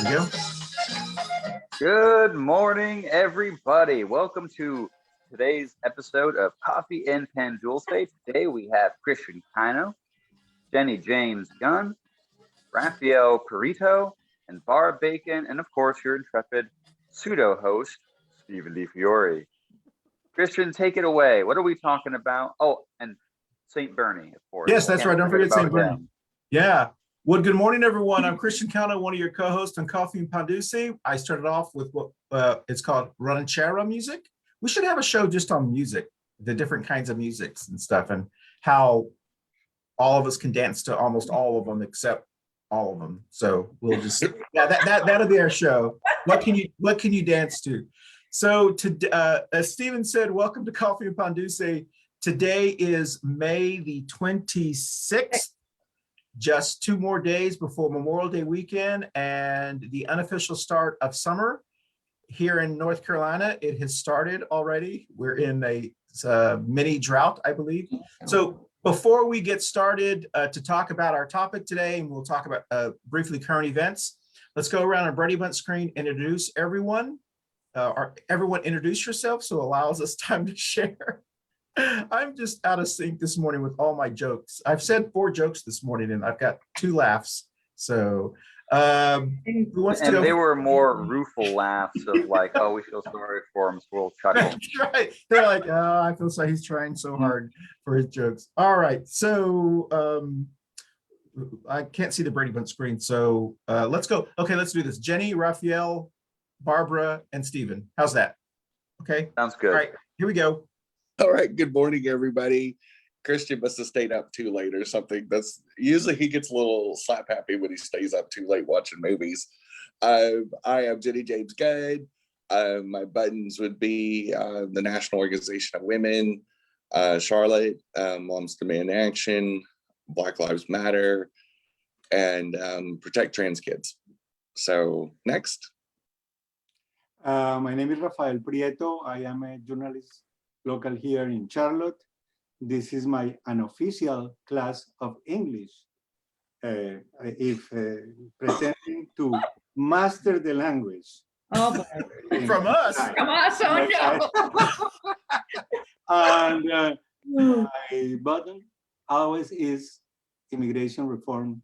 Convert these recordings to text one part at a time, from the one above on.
we go. Good morning, everybody. Welcome to today's episode of Coffee and Pan Dulce. Today we have Christian Kino, Jenny-Jaymes Gunn, Rafael Prieto, and Barb Bacon, and of course your intrepid pseudo-host, Stephen DiFiore. Christian, take it away. What are we talking about? Oh, and St. Bernie, of course. Yes, that's right. Don't forget St. Bernie. Him. Yeah. Well, good morning, everyone. I'm Christian Kino, one of your co-hosts on Coffee and Pan Dulce. I started off with what it's called ranchera music. We should have a show just on music, the different kinds of musics and stuff, and how all of us can dance to almost all of them except all of them. So we'll just that'll be our show. What can you dance to? So as Stephen said, welcome to Coffee and Pan Dulce. Today is May the 26th. Just 2 more days before Memorial Day weekend and the unofficial start of summer here in North Carolina. It has started already. We're in a mini drought, I believe. So before we get started to talk about our topic today, and we'll talk about briefly current events, let's go around our Brady Bunch screen and introduce everyone. Everyone introduce yourself, so it allows us time to share. I'm just out of sync this morning with all my jokes. I've said 4 jokes this morning and I've got 2 laughs. So who wants to go? They were more rueful laughs of like, oh, we feel sorry for him, so we'll chuckle. That's right. They're like, oh, I feel like he's trying so hard for his jokes. All right. So I can't see the Brady Bunch screen. So let's go. Okay, let's do this. Jenny, Rafael, Barbara, and Stephen. How's that? Okay. Sounds good. All right, here we go. All right, good morning, everybody. Christian must have stayed up too late or something. That's usually he gets a little slap happy when he stays up too late watching movies. I am Jenny-Jaymes Gunn. My buttons would be the National Organization of Women, Charlotte, Moms Demand Action, Black Lives Matter, and Protect Trans Kids. So next. My name is Rafael Prieto. I am a journalist local here in Charlotte. This is my unofficial class of English. If pretending to master the language. Oh, from us. From us, oh no. And my button always is immigration reform,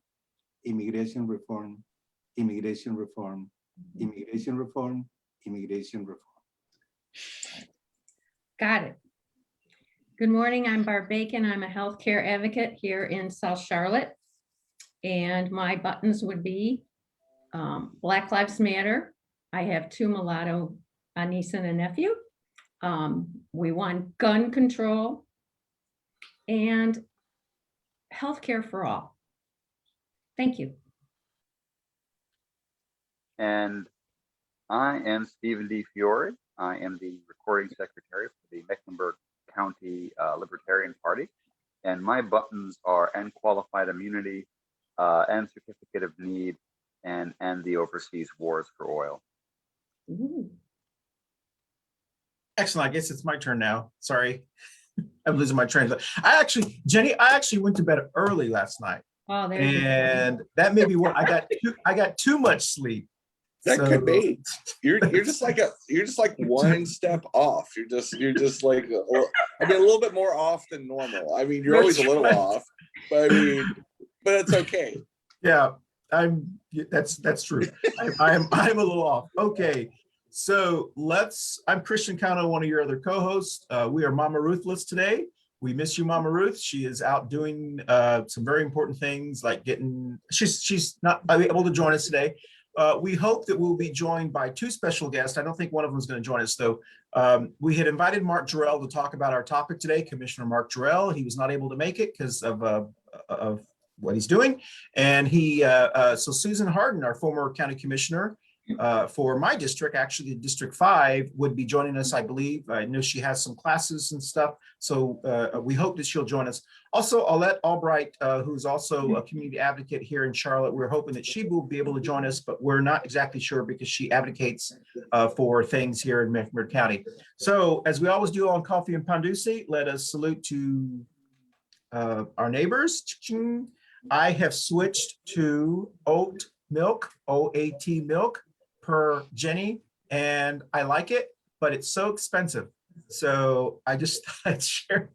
immigration reform, immigration reform, immigration reform, immigration reform. Got it. Good morning, I'm Barb Bacon. I'm a healthcare advocate here in South Charlotte. And my buttons would be Black Lives Matter. I have 2 mulatto, a niece and a nephew. We want gun control and healthcare for all. Thank you. And I am Stephen DiFiore. I am the recording secretary for the Mecklenburg County Libertarian Party, and my buttons are end qualified immunity, and certificate of need, and end the overseas wars for oil. Ooh. Excellent. I guess it's my turn now. Sorry, I'm losing my train. Jenny, I actually went to bed early last night, and that may be what I got too much sleep. That could be. You're just like one step off. You're just like a little bit more off than normal. I mean, you're always a little off, but but it's okay. Yeah, that's true. I'm a little off. Okay, so I'm Christian Kino, one of your other co-hosts. We are Mama Ruthless today. We miss you, Mama Ruth. She is out doing some very important things, like she's not able to join us today. We hope that we'll be joined by 2 special guests. I don't think one of them is going to join us, though. We had invited Mark Jarrell to talk about our topic today, Commissioner Mark Jarrell. He was not able to make it because of what he's doing. And so Susan Harden, our former county commissioner, for my district, actually District 5, would be joining us, I believe. I know she has some classes and stuff, so we hope that she'll join us. Also, Aulette Albright, who's also a community advocate here in Charlotte, we're hoping that she will be able to join us, but we're not exactly sure because she advocates for things here in Mecklenburg County. So, as we always do on Coffee and Pan Dulce, let us salute to our neighbors. I have switched to oat milk, OAT milk per Jenny, and I like it, but it's so expensive. So I just thought I'd share.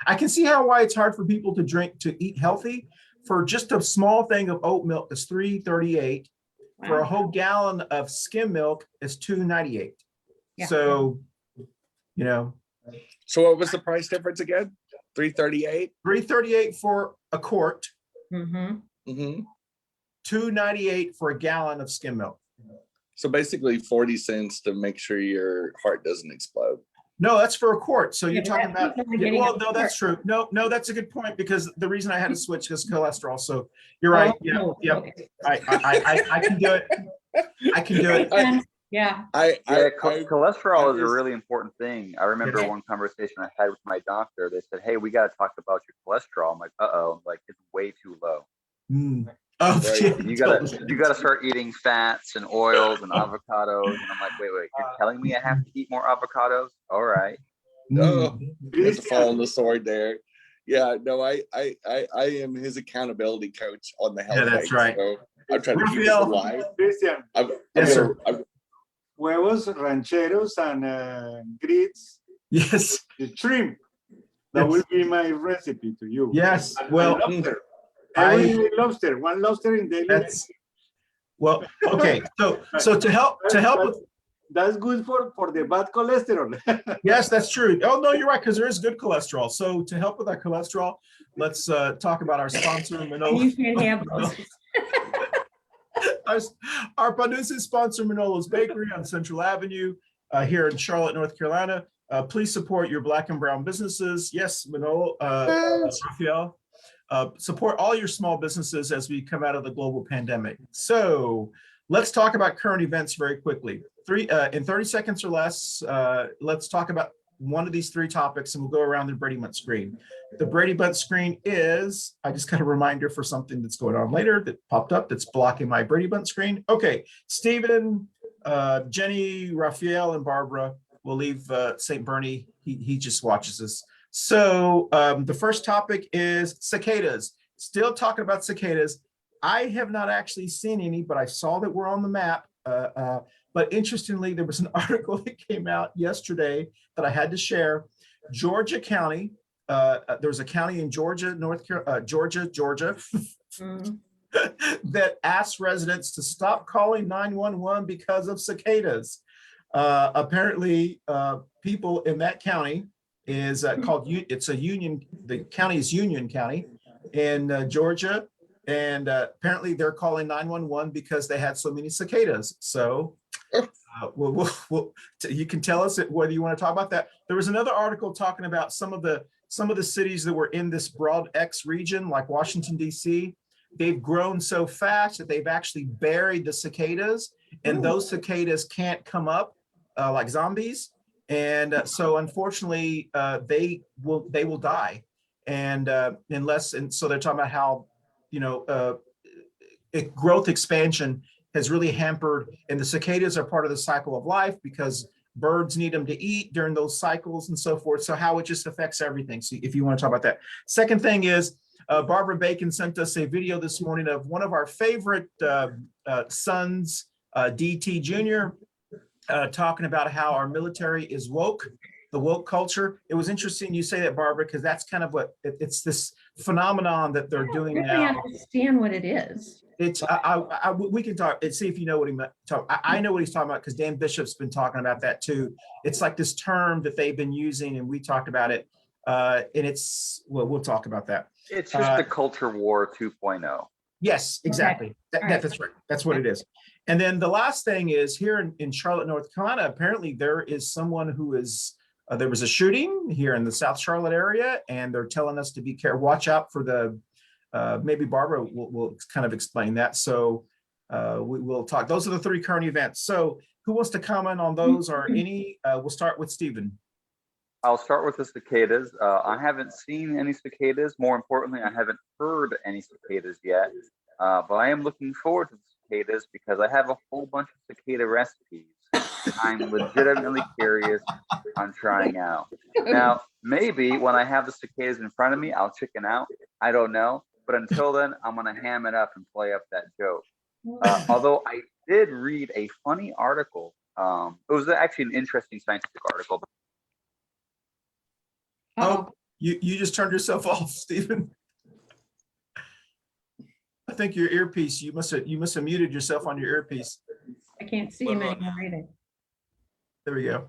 I can see why it's hard for people to eat healthy. For just a small thing of oat milk, it's $3.38. For a Wow. whole gallon of skim milk, it's $2.98. Yeah. So, you know, So what was the price difference again? 338. $3.38 for a quart, Mhm. Mm-hmm. $2.98 for a gallon of skim milk. So basically 40 cents to make sure your heart doesn't explode. No, that's for a quart. So you're but talking that's about, only yeah, getting well, a no, that's true. No, that's a good point, because the reason I had to switch is cholesterol. So you're right. Yeah, Oh, yeah. okay. I can do it. I can do it. Makes sense. Yeah. Yeah, cholesterol is a just- really important thing. I remember Yes. one conversation I had with my doctor. They said, "Hey, we got to talk about your cholesterol." I'm like, "Uh-oh, like it's way too low. Mm. Oh, Right. yeah, You totally. gotta start eating fats and oils and avocados." And I'm like, "Wait, you're telling me I have to eat more avocados? All right." Oh, Mm. you have to fall on the sword there. Yeah, no, I am his accountability coach on the health Yeah, that's thing, right. so I'm trying to keep it Rafael. alive. Christian, Yes, sir. huevos rancheros and grits, Yes, the shrimp. That will be my recipe to you. yes. And Well, lobster. I- Every day lobster, one lobster in daily. that's, well, okay. So to help with, That's good for the bad cholesterol. yes, that's true. Oh, no, you're right, because there is good cholesterol. So to help with our cholesterol, let's talk about our sponsor, Manolo. And you can't have those. Our producer sponsor, Manolo's Bakery on Central Avenue here in Charlotte, North Carolina. Please support your Black and brown businesses. Yes, Manolo, Rafael. Support all your small businesses as we come out of the global pandemic. So let's talk about current events very quickly. In 30 seconds or less, let's talk about one of these three topics, and we'll go around the Brady Bunch screen. The Brady Bunch screen is, I just got a reminder for something that's going on later that popped up that's blocking my Brady Bunch screen. Okay, Stephen, Jenny, Rafael, and Barbara will leave St. Bernie. He just watches us. So the first topic is cicadas. Still talking about cicadas. I have not actually seen any, but I saw that we're on the map. But interestingly, there was an article that came out yesterday that I had to share. Georgia County, there's a county in Georgia, Georgia, Mhm. that asked residents to stop calling 911 because of cicadas. Apparently, people in that county is called, it's a Union, the county is Union County in Georgia. And apparently they're calling 911 because they had so many cicadas. So you can tell us whether you want to talk about that. There was another article talking about some of the cities that were in this broad X region, like Washington, D.C. They've grown so fast that they've actually buried the cicadas, and those cicadas can't come up like zombies. And so unfortunately, they will die. And so they're talking about how, growth expansion has really hampered, and the cicadas are part of the cycle of life because birds need them to eat during those cycles and so forth. So how it just affects everything. So if you want to talk about that. Second thing is, Barbara Bacon sent us a video this morning of one of our favorite sons, DT Jr., talking about how our military is woke, the woke culture. It was interesting you say that, Barbara, because that's kind of what it's this phenomenon that they're doing Really now. understand what it is. It's we can talk and see if you know what he meant. I know what he's talking about because Dan Bishop's been talking about that too. It's like this term that they've been using, and we talked about it. And it's we'll talk about that. It's just the culture war 2.0. Yes, exactly. That's right. That's what it is. And then the last thing is here in Charlotte, North Carolina, apparently there is someone who is, there was a shooting here in the South Charlotte area, and they're telling us to be careful, watch out for the, maybe Barbara will kind of explain that. So we will talk. Those are the three current events. So who wants to comment on those or any? We'll start with Stephen. I'll start with the cicadas. I haven't seen any cicadas. More importantly, I haven't heard any cicadas yet. But I am looking forward to the cicadas because I have a whole bunch of cicada recipes I'm legitimately curious on trying out. Now, maybe when I have the cicadas in front of me, I'll chicken out. I don't know. But until then, I'm going to ham it up and play up that joke. Although I did read a funny article. It was actually an interesting scientific article. Uh-oh. You just turned yourself off, Stephen. I think your earpiece, you must have muted yourself on your earpiece. I can't see What him about anymore either. There we go.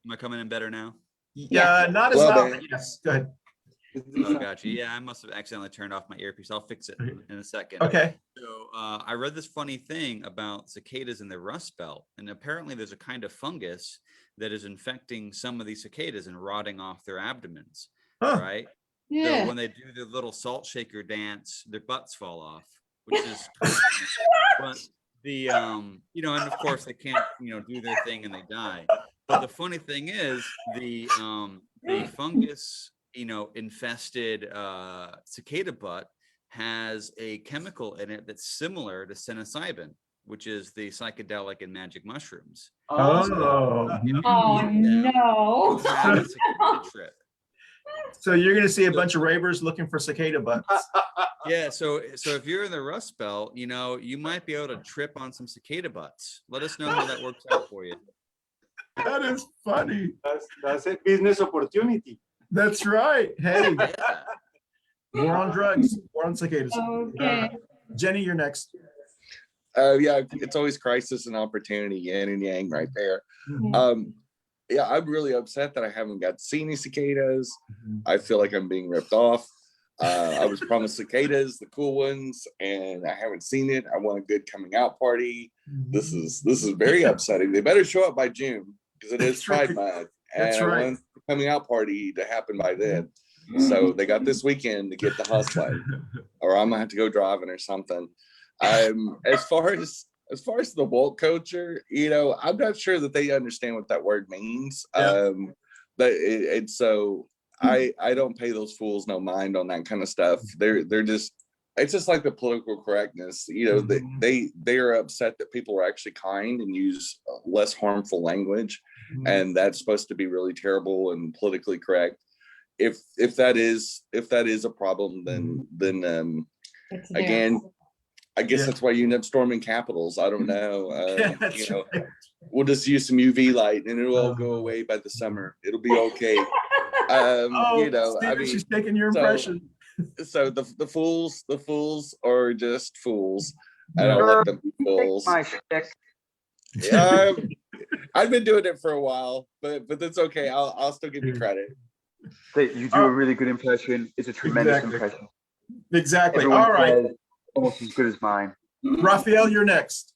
Am I coming in better now? Yeah, not as Love loud, it. but yes, go ahead. Oh, gotcha. Yeah, I must have accidentally turned off my earpiece. I'll fix it in a second. Okay. So I read this funny thing about cicadas in the Rust Belt, and apparently there's a kind of fungus that is infecting some of these cicadas and rotting off their abdomens. Huh. Right? Yeah. So when they do their little salt shaker dance, their butts fall off, which is crazy. But the and of course they can't do their thing and they die. But the funny thing is the fungus infested cicada butt has a chemical in it that's similar to psilocybin, which is the psychedelic and magic mushrooms. Oh, Oh, no. Have a cicada trip. so you're going to see a bunch of ravers looking for cicada butts. Yeah, so if you're in the Rust Belt, you might be able to trip on some cicada butts. Let us know how that works out for you. That is funny. That's a business opportunity. That's right. Hey, Yeah. we're on drugs. We're on cicadas. Okay. Jenny, you're next. Yeah, it's always crisis and opportunity, yin and yang right there. Yeah, I'm really upset that I haven't got to see any cicadas. I feel like I'm being ripped off. I was promised cicadas, the cool ones, and I haven't seen it. I want a good coming out party. This is very upsetting. They better show up by June because it is That's right. Pride Month, That's and I right. want the coming out party to happen by then. So they got this weekend to get the hustling, or I'm gonna have to go driving or something. As far as the woke culture, I'm not sure that they understand what that word means. Yeah. So I don't pay those fools no mind on that kind of stuff. They're just, it's just like the political correctness. They are upset that people are actually kind and use less harmful language, and that's supposed to be really terrible and politically correct. If that is a problem, then It's again, I guess Yeah. that's why you end up storming capitals. I don't know. Yeah, that's right. We'll just use some UV light and it'll all go away by the summer. It'll be okay. Steven, she's taking your impression. So the fools are just fools. I Yeah. don't let them be fools. My shtick. I've been doing it for a while, but that's okay. I'll still give you credit. You do a really good impression. It's a tremendous impression. Exactly. Everyone All right. says almost as good as mine. Rafael, you're next.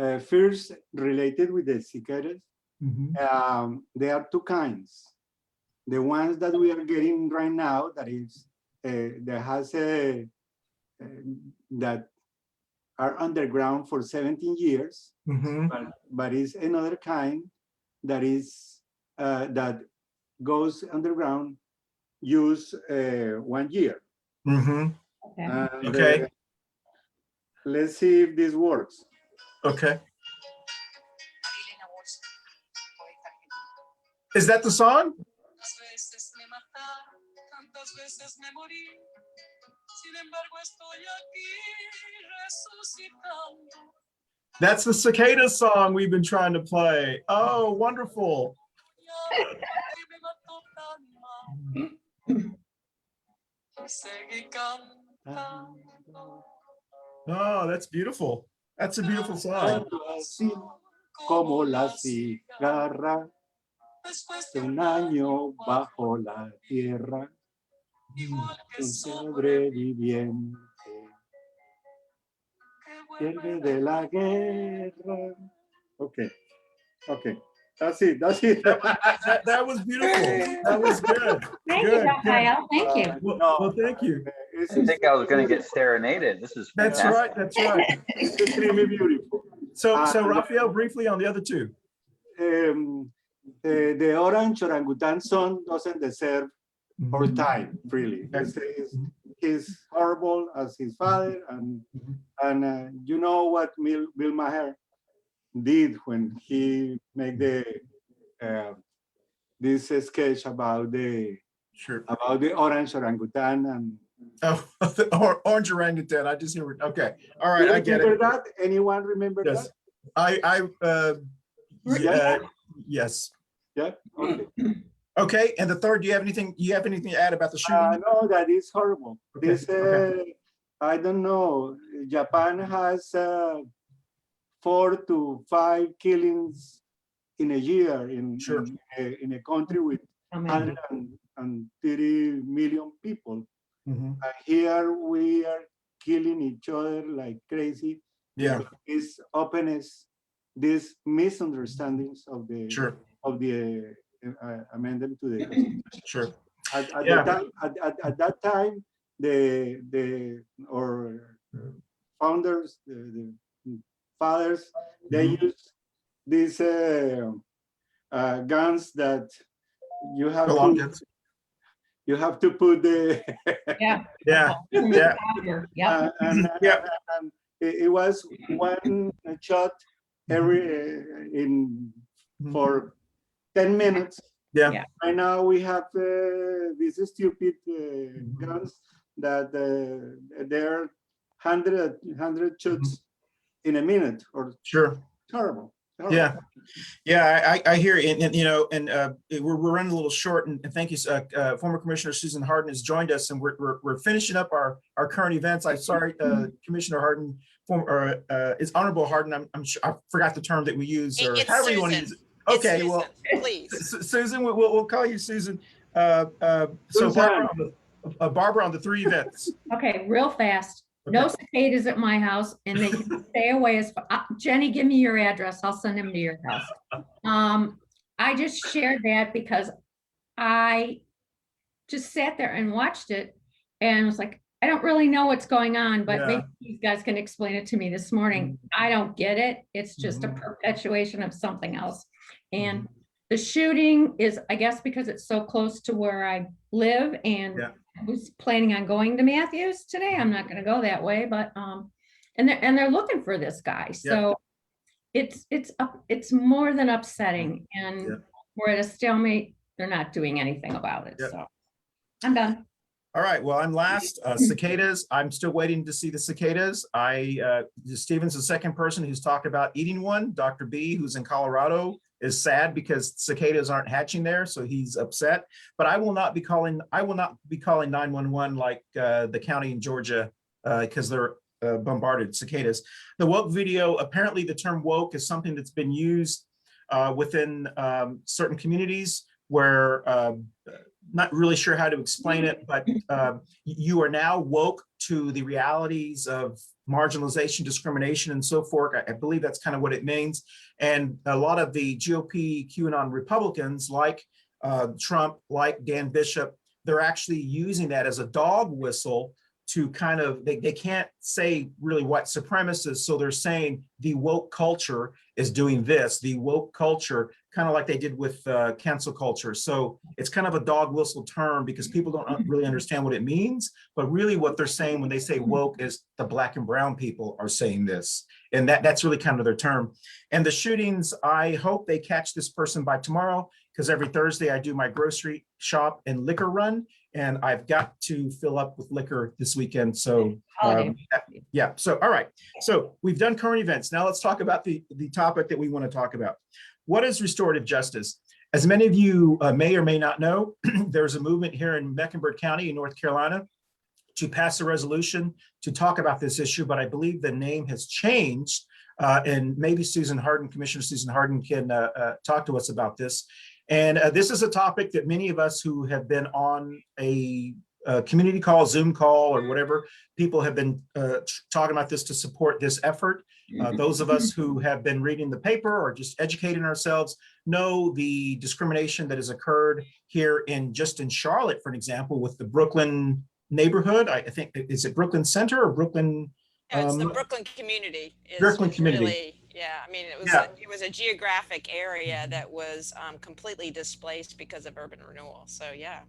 First, related with the cicadas, there are two kinds. The ones that we are getting right now, that are underground for 17 years, but is another kind that is that goes underground, use 1 year. Okay. And, Okay. Let's see if this works. Okay. Is that the song? That's the cicada song we've been trying to play. Oh, wonderful. Oh, that's beautiful. That's a beautiful song. Así como la cigarra, un año bajo la tierra, un sobreviviente, pierde de la guerra. Okay. That's it. That was beautiful. That was good. Thank you, Good, Rafael. Thank you. Well, thank you. I didn't think I was going to get serenaded. This is That's fantastic. right. That's right. It's extremely beautiful. So Rafael, briefly on the other two. The orange orangutan song doesn't deserve our time, really. He's horrible as his father, and you know what Bill Maher did when he made this sketch about the orange orangutan, Oh, orange orangutan. I just hear. Okay. All right. You I get it. remember that? Anyone remember Yes. that? Yeah, yes. Yeah. Okay. Okay. And the third, do you have anything? You have anything to add about the shooting? No, that is horrible. Okay, This, okay. I don't know. Japan has 4 to 5 killings in a year Sure. in a country with How many? 130 million people. Mhm. And here we are killing each other like crazy. Yeah. because This openness, these misunderstandings of the Sure. amendment to the Constitution. Sure. At Yeah. that time, our founders, the fathers, they Mhm. used these guns that you have Belong to kids. you have to put the Yeah. Yeah. Yeah. Yeah. Yeah. and it was one shot every in Mhm. for 10 minutes. Yeah. Yeah. Right now we have these stupid Mm-hmm. guns that they're 100 shots in a minute or Sure. horrible. Yeah. Yeah, I hear it. And you know, and we're running a little short. And thank you, former Commissioner Susan Harden has joined us, and we're finishing up our current events. I'm sorry, Commissioner Harden, it's Honorable Harden. I'm sure I forgot the term that we use, or It's however you want to Susan. use it. Okay, It's well, Susan, please. Susan, we'll call you Susan. So Susan. Barbara on the 3 events. Okay, real fast. No cicadas at my house, and they can stay away as Jenny, give me your address. I'll send them to your house. I just shared that because I just sat there and watched it and was like, I don't really know what's going on, but maybe you guys can explain it to me this morning. I don't get it. It's just a perpetuation of something else. And the shooting is, I guess, because it's so close to where I live, and I was planning on going to Matthews today. I'm not going to go that way, but and they're looking for this guy. So it's more than upsetting, and we're at a stalemate. They're not doing anything about it. So I'm done. All right, well, I'm last. Cicadas, I'm still waiting to see the cicadas. Stephen's the second person who's talked about eating one. Dr. B, who's in Colorado, is sad because cicadas aren't hatching there, so he's upset. But I will not be calling 911 like the county in Georgia because they're bombarded cicadas. The woke video, apparently the term woke is something that's been used within certain communities where not really sure how to explain it, but you are now woke to the realities of marginalization, discrimination, and so forth. I believe that's kind of what it means. And a lot of the GOP QAnon Republicans, like Trump, like Dan Bishop, they're actually using that as a dog whistle to kind of, they can't say really white supremacists, so they're saying the woke culture is doing this, the woke culture, kind of like they did with cancel culture. So it's kind of a dog whistle term because people don't really understand what it means, but really what they're saying when they say woke is the Black and brown people are saying this. And that's really kind of their term. And the shootings, I hope they catch this person by tomorrow, because every Thursday I do my grocery shop and liquor run, and I've got to fill up with liquor this weekend. So yeah, so all right. So we've done current events. Now let's talk about the topic that we want to talk about. What is restorative justice? As many of you may or may not know, there's a movement here in Mecklenburg County in North Carolina to pass a resolution to talk about this issue, but I believe the name has changed. And maybe Commissioner Susan Harden can talk to us about this. And this is a topic that many of us who have been on a community call, Zoom call, or whatever, people have been talking about this to support this effort. Those of us who have been reading the paper or just educating ourselves know the discrimination that has occurred here in Charlotte, for an example, with the Brooklyn neighborhood. I think, is it Brooklyn Center or Brooklyn? Yeah, it's the Brooklyn community. Brooklyn community. Really, yeah, I mean, it was a geographic area that was completely displaced because of urban renewal. So yeah.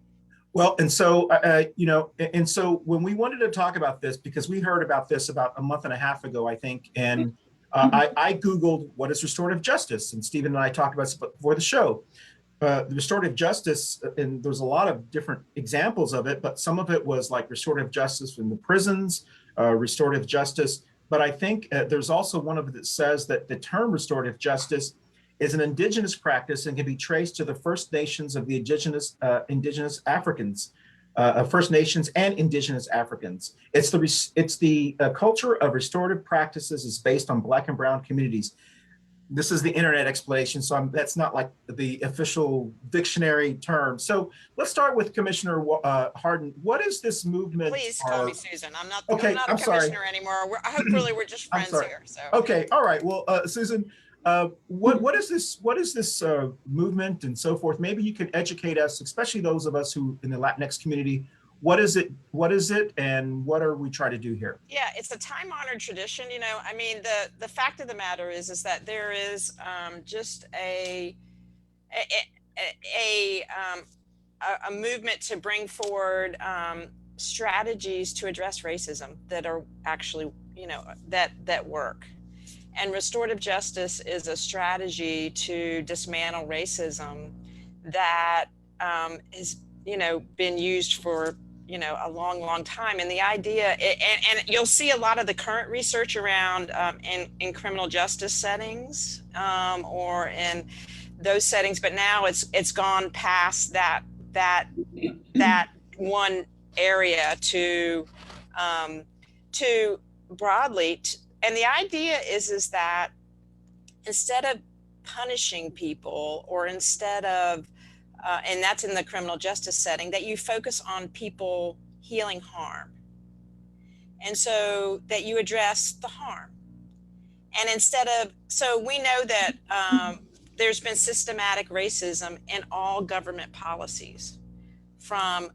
Well, and so, and so when we wanted to talk about this, because we heard about this about a month and a half ago, I think, and I Googled what is restorative justice, and Stephen and I talked about this before the show. the restorative justice, and there's a lot of different examples of it, but some of it was like restorative justice in the prisons, restorative justice. But I think there's also one of it that says that the term restorative justice is an indigenous practice and can be traced to the First Nations of the indigenous Africans, First Nations and indigenous Africans. It's the culture of restorative practices is based on Black and Brown communities. This is the internet explanation, so that's not like the official dictionary term. So let's start with Commissioner Harden. What is this movement? Please call me Susan. Okay, I'm not I'm a sorry. commissioner anymore. Hopefully we're just I'm friends sorry. here. So Okay, all right. Well, Susan, what is this? What is this movement and so forth? Maybe you can educate us, especially those of us who in the Latinx community. What is it? What is it? And what are we trying to do here? yeah, it's a time-honored tradition. You know, I mean, the fact of the matter is that there is just a movement to bring forward strategies to address racism that are actually, you know, that work. And restorative justice is a strategy to dismantle racism that has, you know, been used for, you know, a long time. And the idea, and you'll see a lot of the current research around in criminal justice settings or in those settings, but now it's gone past that one area to broadly. And the idea is that instead of punishing people, or instead of and that's in the criminal justice setting, that you focus on people healing harm. And so that you address the harm. And instead of, so we know that there's been systematic racism in all government policies, from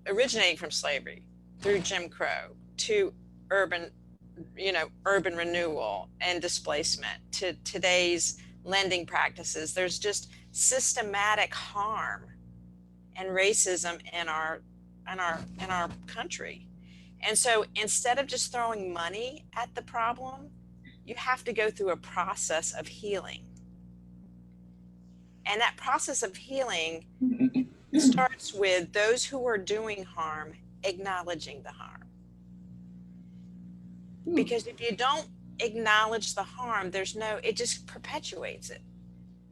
originating from slavery through Jim Crow to urban renewal and displacement to today's lending practices. There's just systematic harm and racism in our country. And so instead of just throwing money at the problem, you have to go through a process of healing. And that process of healing starts with those who are doing harm acknowledging the harm. Because if you don't acknowledge the harm, it just perpetuates it.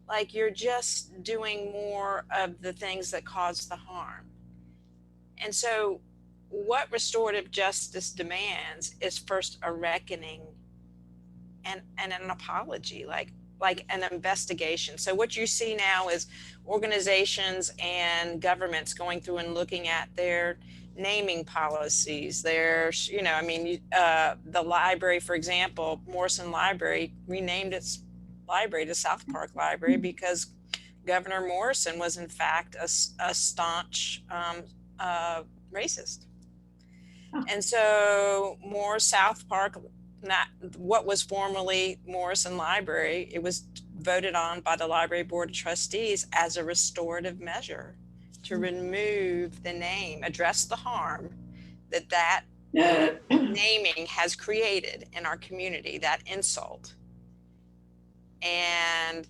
Like you're just doing more of the things that cause the harm. And so what restorative justice demands is first a reckoning and an apology, like an investigation. So what you see now is organizations and governments going through and looking at their naming policies. There's, you know, I mean, the library, for example, Morrison Library renamed its library to South Park Library because Governor Morrison was in fact a staunch racist. And so more South Park, not what was formerly Morrison Library, it was voted on by the Library Board of Trustees as a restorative measure to remove the name, address the harm that naming has created in our community, that insult, and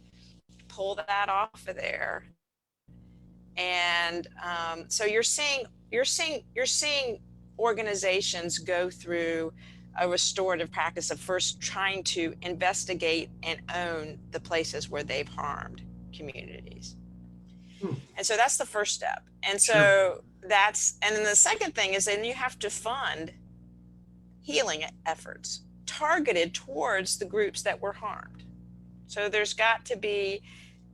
pull that off of there. And so you're seeing organizations go through a restorative practice of first trying to investigate and own the places where they've harmed communities. And so that's the first step. And so and then the second thing is then you have to fund healing efforts targeted towards the groups that were harmed. So there's got to be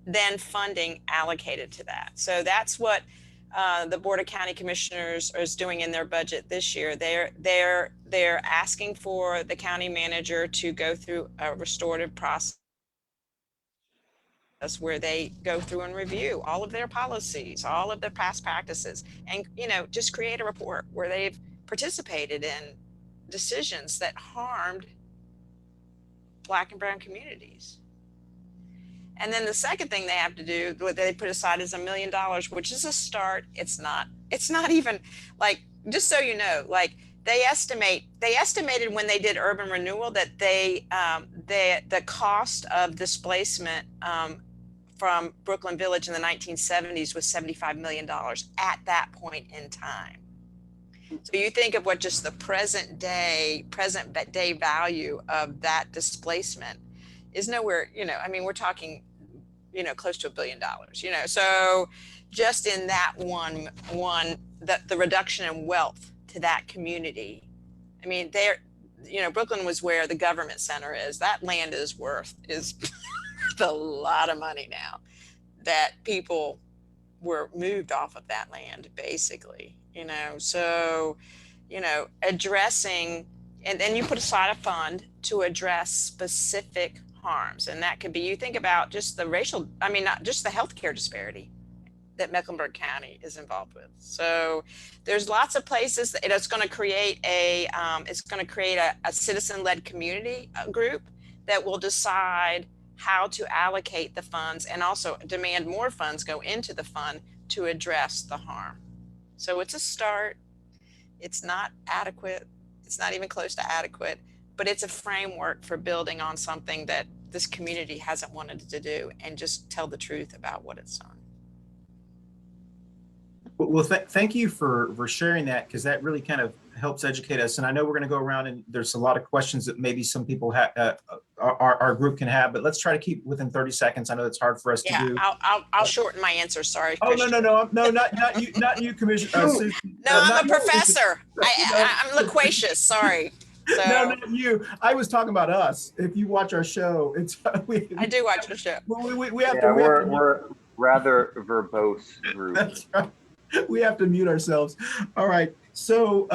then funding allocated to that. So that's what the Board of County Commissioners is doing in their budget this year. They're asking for the county manager to go through a restorative process where they go through and review all of their policies, all of their past practices, and, you know, just create a report where they've participated in decisions that harmed Black and Brown communities. And then the second thing they have to do, what they put aside, is $1 million, which is a start. It's not even, like, just so you know, like they estimated when they did urban renewal that the cost of displacement from Brooklyn Village in the 1970s was $75 million at that point in time. So you think of what just the present day value of that displacement is nowhere, I mean, we're talking, close to $1 billion, so just in that the reduction in wealth to that community. I mean, Brooklyn was where the government center is. That land is worth a lot of money now that people were moved off of that land, basically, so, addressing, and then you put aside a fund to address specific harms. And that could be, you think about just the not just the healthcare disparity that Mecklenburg County is involved with. So there's lots of places that it's going to create a citizen-led community group that will decide how to allocate the funds and also demand more funds go into the fund to address the harm. So it's a start. It's not adequate. It's not even close to adequate, but it's a framework for building on something that this community hasn't wanted to do and just tell the truth about what it's done. Well, thank you for sharing that, because that really kind of helps educate us. And I know we're going to go around and there's a lot of questions that maybe some people have, our group can have, but let's try to keep within 30 seconds. I know it's hard for us to do. I'll shorten my answer. Sorry. Oh, Christian. no, not you, Commissioner. No, I'm a professor. I'm loquacious. Sorry. So, no, not you. I was talking about us. If you watch our show, I do watch the show. We have we're rather verbose group. That's right. We have to mute ourselves. All right. So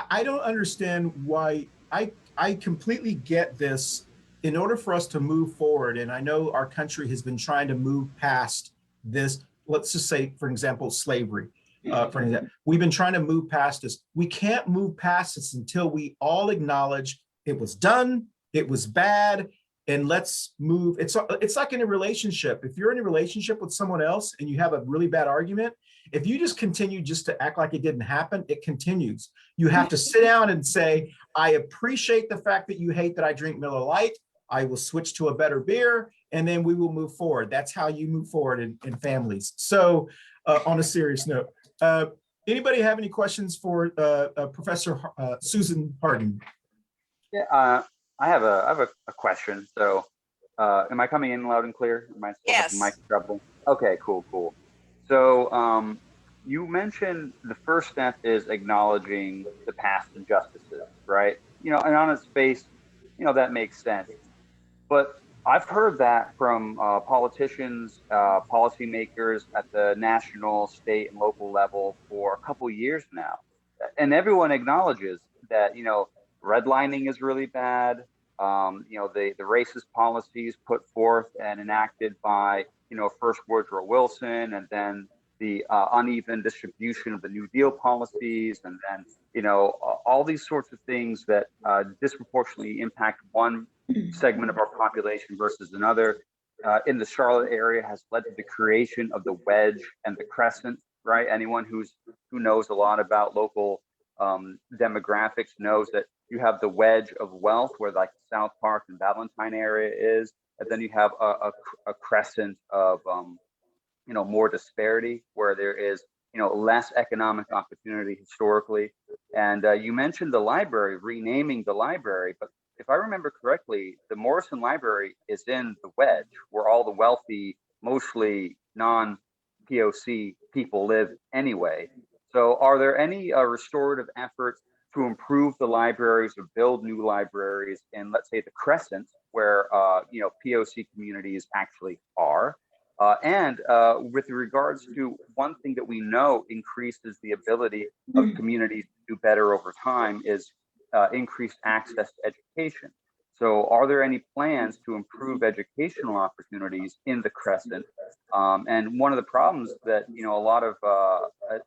I don't understand why. I completely get this. In order for us to move forward, and I know our country has been trying to move past this, let's just say, for example, slavery. For example, we've been trying to move past this. We can't move past this until we all acknowledge it was done, it was bad, and let's move. It's like in a relationship. If you're in a relationship with someone else and you have a really bad argument, if you just continue just to act like it didn't happen, it continues. You have to sit down and say, I appreciate the fact that you hate that I drink Miller Lite. I will switch to a better beer, and then we will move forward. That's how you move forward in families. So on a serious note, anybody have any questions for Professor Susan Harden? Yeah, I have a question. So am I coming in loud and clear? Am I still Yes. mic trouble? Okay, cool. So you mentioned the first step is acknowledging the past injustices, right? And on its face, that makes sense. But I've heard that from politicians, policymakers at the national, state, and local level for a couple years now. And everyone acknowledges that, redlining is really bad. The racist policies put forth and enacted by, first Woodrow Wilson, and then the uneven distribution of the New Deal policies, and then, all these sorts of things that disproportionately impact one segment of our population versus another in the Charlotte area has led to the creation of the wedge and the crescent, right? Anyone who knows a lot about local demographics knows that you have the wedge of wealth where like the South Park and Valentine area is, and then you have a crescent of more disparity where there is less economic opportunity historically. And you mentioned the library, renaming the library, but if I remember correctly, the Morrison Library is in the wedge where all the wealthy, mostly non-POC people live anyway. So are there any restorative efforts to improve the libraries or build new libraries in, let's say, the Crescent, where POC communities actually are? And with regards to one thing that we know increases the ability of communities to do better over time is increased access to education. So are there any plans to improve educational opportunities in the Crescent? And one of the problems that, a lot of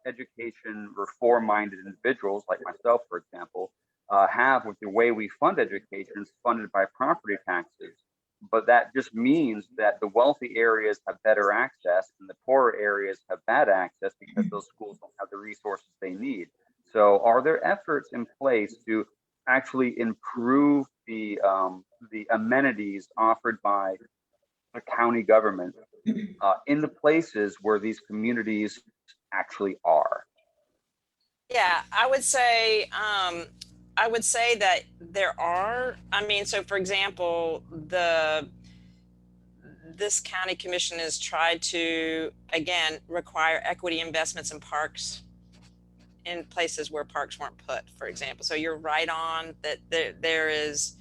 education reform-minded individuals like myself, for example, have with the way we fund education is funded by property taxes. But that just means that the wealthy areas have better access and the poorer areas have bad access because those schools don't have the resources they need. So are there efforts in place to actually improve the amenities offered by the county government in the places where these communities actually are? Yeah, I would say that there are. I mean, so for example, this county commission has tried to, again, require equity investments in parks in places where parks weren't put, for example. So you're right on that there is,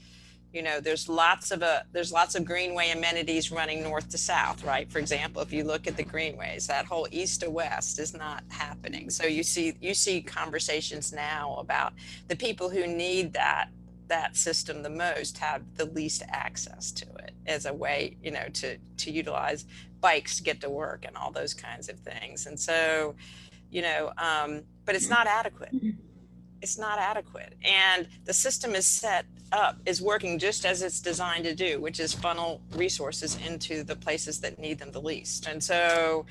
there's lots of greenway amenities running north to south, right? For example, if you look at the greenways, that whole east to west is not happening. So you see conversations now about the people who need that system the most have the least access to it as a way, to utilize bikes to get to work and all those kinds of things. And so, but it's not adequate. It's not adequate. And the system is working just as it's designed to do, which is funnel resources into the places that need them the least. And so,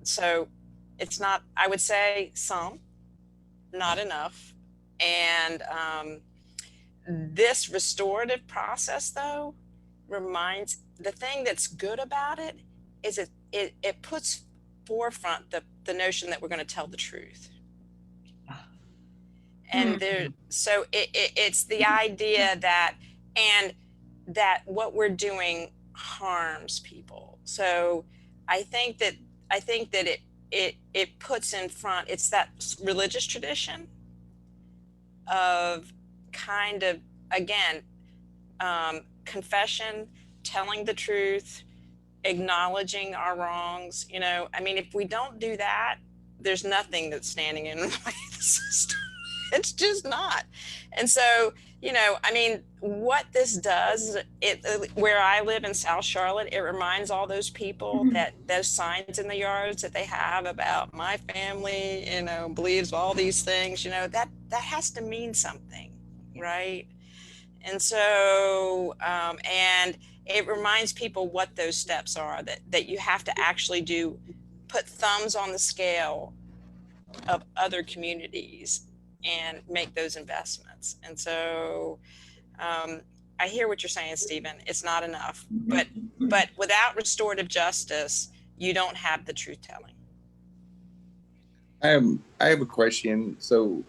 so it's not, I would say some, not enough. And this restorative process, though, reminds, the thing that's good about it is it puts forefront the notion that we're going to tell the truth. And so it's the idea that what we're doing harms people. So I think that it puts in front, it's that religious tradition of kind of, again, confession, telling the truth, acknowledging our wrongs. If we don't do that, there's nothing that's standing in the way of the system. It's just not. And so, what this does, where I live in South Charlotte, it reminds all those people that those signs in the yards that they have about my family, believes all these things, that has to mean something, right? And so, and it reminds people what those steps are, that you have to actually put thumbs on the scale of other communities and make those investments. And so I hear what you're saying, Stephen. It's not enough, but without restorative justice, you don't have the truth telling. I have a question. So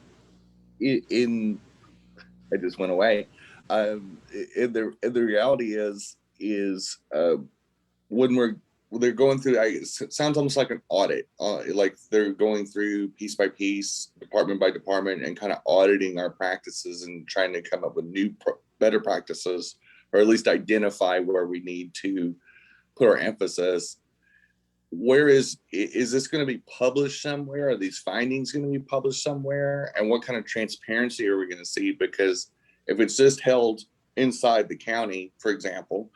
I just went away. The reality is when they're going through, it sounds almost like an audit, like they're going through piece by piece, department by department, and kind of auditing our practices and trying to come up with better practices, or at least identify where we need to put our emphasis. Is this going to be published somewhere? Are these findings going to be published somewhere? And what kind of transparency are we going to see? Because if it's just held inside the county, for example,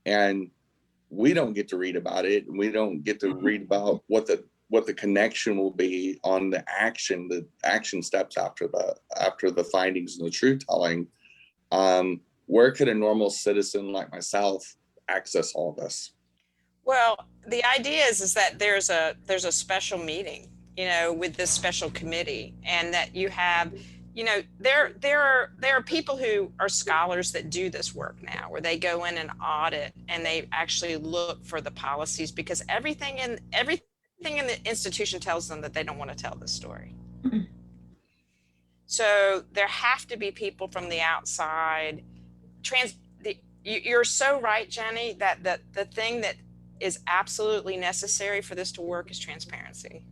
and we don't get to read about it, and we don't get to read about what the connection will be on the action steps after the findings and the truth telling, where could a normal citizen like myself access all this? Well, the idea is that there's a special meeting, with this special committee, and that you have, there are people who are scholars that do this work now, where they go in and audit and they actually look for the policies, because everything in the institution tells them that they don't want to tell this story. So there have to be people from the outside. You're so right, Jenny, that the thing that is absolutely necessary for this to work is transparency.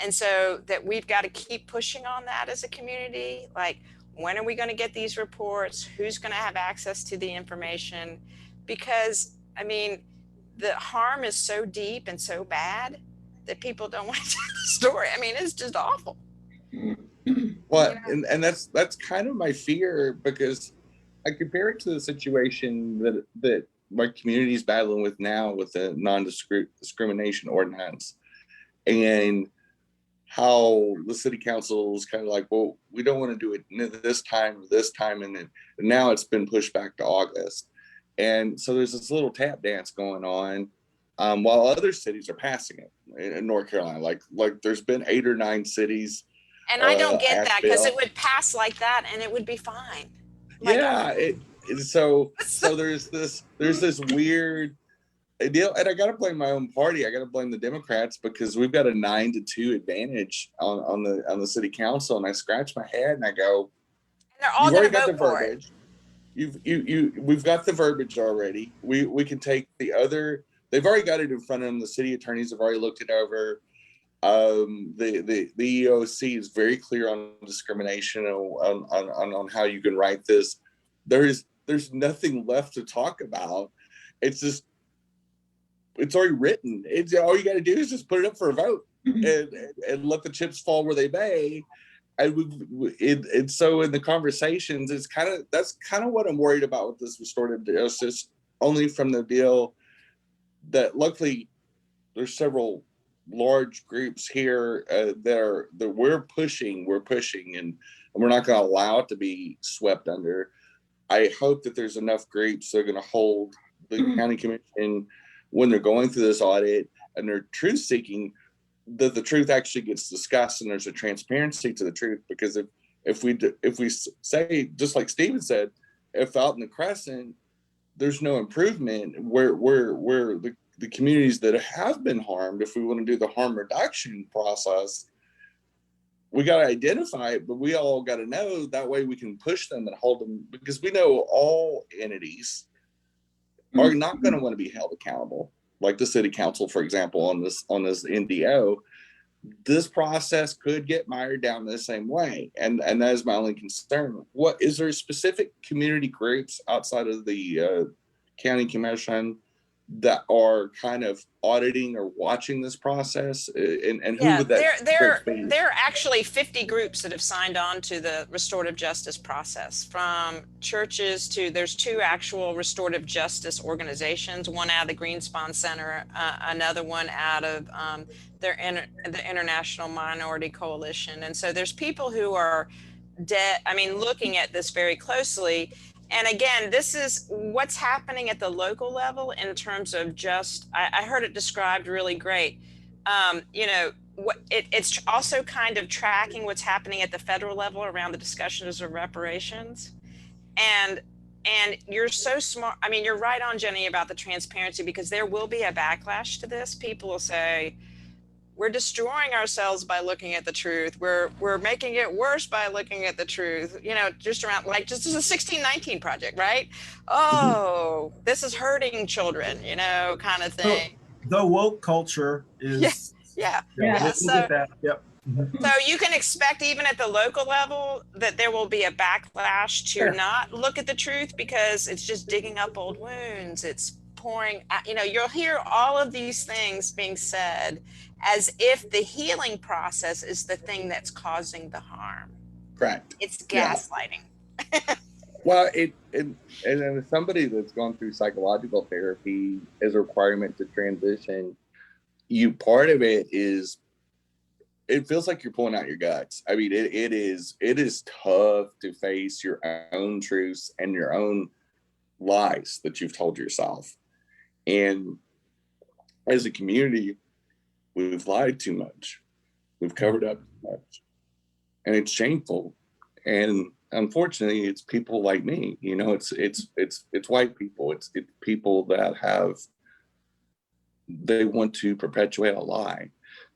And so that we've got to keep pushing on that as a community. Like, when are we going to get these reports? Who's going to have access to the information? Because, the harm is so deep and so bad that people don't want to tell the story. It's just awful. Well, and that's kind of my fear, because I compare it to the situation that my community is battling with now with the non-discrimination ordinance, and how the city council is kind of like, well, we don't want to do it this time, and now it's been pushed back to August. And so there's this little tap dance going on, while other cities are passing it in North Carolina. Like there's been 8 or 9 cities. And I don't get that, because it would pass like that and it would be fine. Yeah, so there's this weird deal, and I got to blame my own party. I got to blame the Democrats because we've got a 9-2 advantage on the city council, and I scratch my head and I go, And they're all "You've going already to got the vote for it. verbiage. We've got the verbiage already. We can take the other. They've already got it in front of them. The city attorneys have already looked it over. The EEOC is very clear on discrimination on how you can write this. There's nothing left to talk about. It's just it's already written. It's all you got to do is just put it up for a vote and let the chips fall where they may. And so in the conversations, that's kind of what I'm worried about with this restorative justice. Only from the deal that luckily there's several large groups here that we're pushing, and we're not going to allow it to be swept under. I hope that there's enough groups that are going to hold the county commission when they're going through this audit and they're truth seeking, that the truth actually gets discussed and there's a transparency to the truth. Because if we say, just like Stephen said, if out in the Crescent there's no improvement, where the communities that have been harmed, if we want to do the harm reduction process, we got to identify it, but we all got to know, that way we can push them and hold them, because we know all entities are not going to want to be held accountable. Like the city council, for example, on this NDO, this process could get mired down the same way. And that is my only concern. What is there specific community groups outside of the county commission that are kind of auditing or watching this process, and who would that be? There are actually 50 groups that have signed on to the restorative justice process, from churches to, there's 2 actual restorative justice organizations, one out of the Greenspan Center, another one out of the International Minority Coalition. And so there's people who are looking at this very closely. And again, this is what's happening at the local level in terms of just, I heard it described really great. It's also kind of tracking what's happening at the federal level around the discussions of reparations. And you're so smart. I mean, you're right on, Jenny, about the transparency, because there will be a backlash to this. People will say, we're destroying ourselves by looking at the truth. We're making it worse by looking at the truth. Just around, like, just as a 1619 project, right? Oh, this is hurting children, kind of thing. The woke culture is. Yeah. We'll get that. Yep. So you can expect, even at the local level, that there will be a backlash to not look at the truth, because it's just digging up old wounds. It's pouring, you'll hear all of these things being said as if the healing process is the thing that's causing the harm. Correct. It's gaslighting. Well, and as somebody that's gone through psychological therapy as a requirement to transition, part of it is, it feels like you're pulling out your guts. I mean, it is tough to face your own truths and your own lies that you've told yourself. And as a community, we've lied too much. We've covered up too much. And it's shameful. And unfortunately, it's people like me. It's white people. It's people that they want to perpetuate a lie.